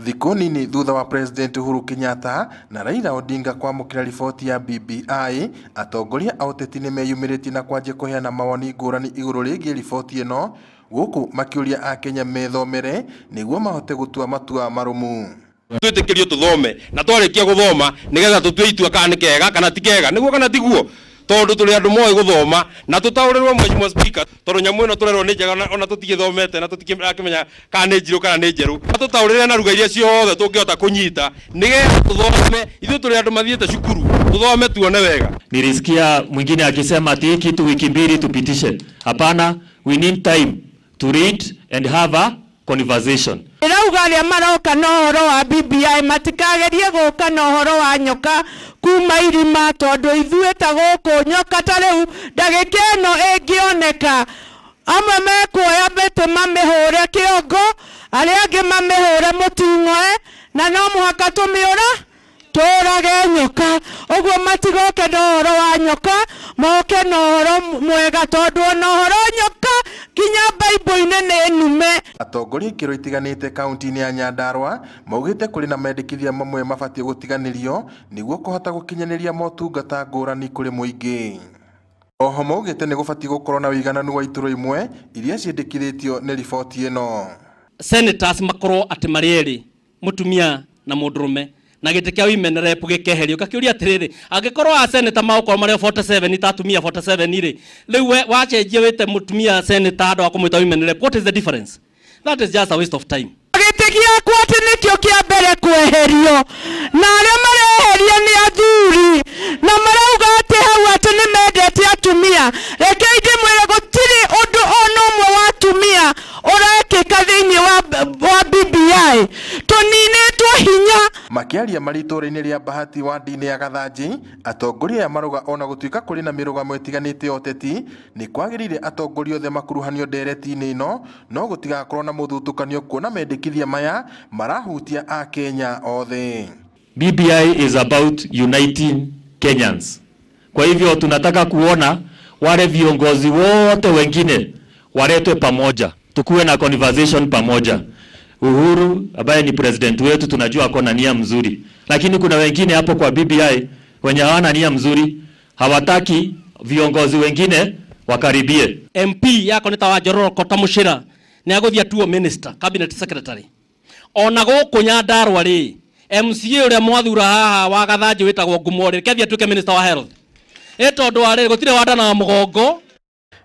Thikũ nini thutha wa President Uhuru Kenyatta na Raila Odinga kwamũkĩra riboti ya BBI, atongoria a ũteti nĩ meyumĩrĩtie na kwanjia kũheana mawoni ngũrani igũrũ rĩgiĩ riboti ĩno, gũkũ makĩũria a Kenya methomere nĩguo mahote gũtua matua marũmu. Twĩtĩkĩrio tũthome na twarĩkia gũthoma nĩgetha tũtue itua kana nĩ kega kana ti kega, nĩguo kana tiguo, tondu tũrĩ andũ moĩ gũthoma na tũtaũrĩrwo Mheshimiwa Speaker, tondũ nyamũ ĩno tũrerwo nĩ njega ona tũtigĩthomete na tũtikĩmenya kana nĩ njirũ kana nĩ njerũ, tũtaũrĩre na ruga iria ciothe tũngĩhota kũnyita nĩgetha tũthome. Ithuĩ tũrĩ andũ mathiĩte cukuru, tũthome tuone wega. Nilisikia mwingine akisema ati hiki kitu wiki mbili tupitishe. Hapana, we need time to read and have a conversation. Iraugaria maroka na horo wa BBI matikagerie gũka na horo wa nyoka kuma irima, tondu ithuĩ ta gũkũ nyoka ta rĩu ndagĩka ĩno ĩngĩoneka amwe mekuoya mĩtĩ mamĩhũre kĩongo, arĩa angĩ mamĩhũre mũting'oe, na no mũhaka tũmĩũra tũrage nyoka. Ũguo matigoke na horo wa nyoka, moke na horo mwega, tondu ona horo nyoka kinya Bible-inĩ nĩ nume. Atongoria ikĩro itiganĩte kaunti-inĩ ya Nyandarua maugĩte kũrĩ na mendekithia mamwe mabatiĩ gũtiganĩrio nĩguo kũhota gũkinyanĩria motungata ngũrani kũrĩ mũingĩ. Oho maugĩte nĩ gũbatiĩ gũkorwo na ũigananu wa iturwa imwe iria ciendekithĩtio nĩ riboti ĩno. Senators makorwo atĩ marĩ erĩ, mũtumia na mũndũrũme, na gĩtĩ kĩa women rep gĩkeherio. Gakĩũria atĩrĩrĩ, angĩkorwo a senator maũkorwo marĩ 47 ta atumia 47 rĩ, rĩu wacenjia wĩte mũtumia senator andũ akũmwĩta women rep, what is the difference? That is just a waste of time. Gĩtĩ gĩakwa atĩ nĩkĩo kĩa mbere kweherio, na arĩa mareheria nĩ athuri, na marauga atĩ hau atĩ nĩ mendete atumia. Rekei ndĩmwĩre gũtirĩ ũndũ ona ũmwe wa atumia ũrekĩka thĩinĩ wa BBI. Tũninĩtwo hinya. Makĩaria marĩ itũũra-inĩ rĩa Bahati wadi-inĩ ya Gathanji, atongoria aya marauga ona gũtuĩka kũrĩ na mĩrũgamo ĩtiganĩte ya ũteti, nĩ kwagĩrĩire atongoria othe makuruhanio ndereti-inĩ ĩno, no gũtigakorwo na mũthutũkanio kuona mendekithia maya marahutia a Kenya othe. BBI is about uniting Kenyans. Kwa hivyo tunataka kuona wale viongozi wote wengine waletwe pamoja, tukuwe na conversation pamoja. Uhuru ambaye ni president wetu tunajua ako na nia mzuri, lakini kuna wengine hapo kwa BBI wenye hawana nia mzuri, hawataki viongozi wengine wakaribie. MP yako nĩ ta wa Njororoko ta Muchira nĩ agũthia tuo minister cabinet secretary. Ona gũkũ Nyandarua rĩ, MCA ũrĩa mwathura haha wa Gathanji wĩtagwo Ngumori kĩathia tuĩke minister wa health. Tondu wa rĩrĩ gũtirĩ wandana mũgongo.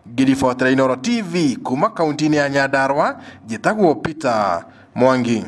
Ngiribotera Inooro TV kuma kaunti-inĩ ya Nyandarua, njĩtagwo Peter Mwangi.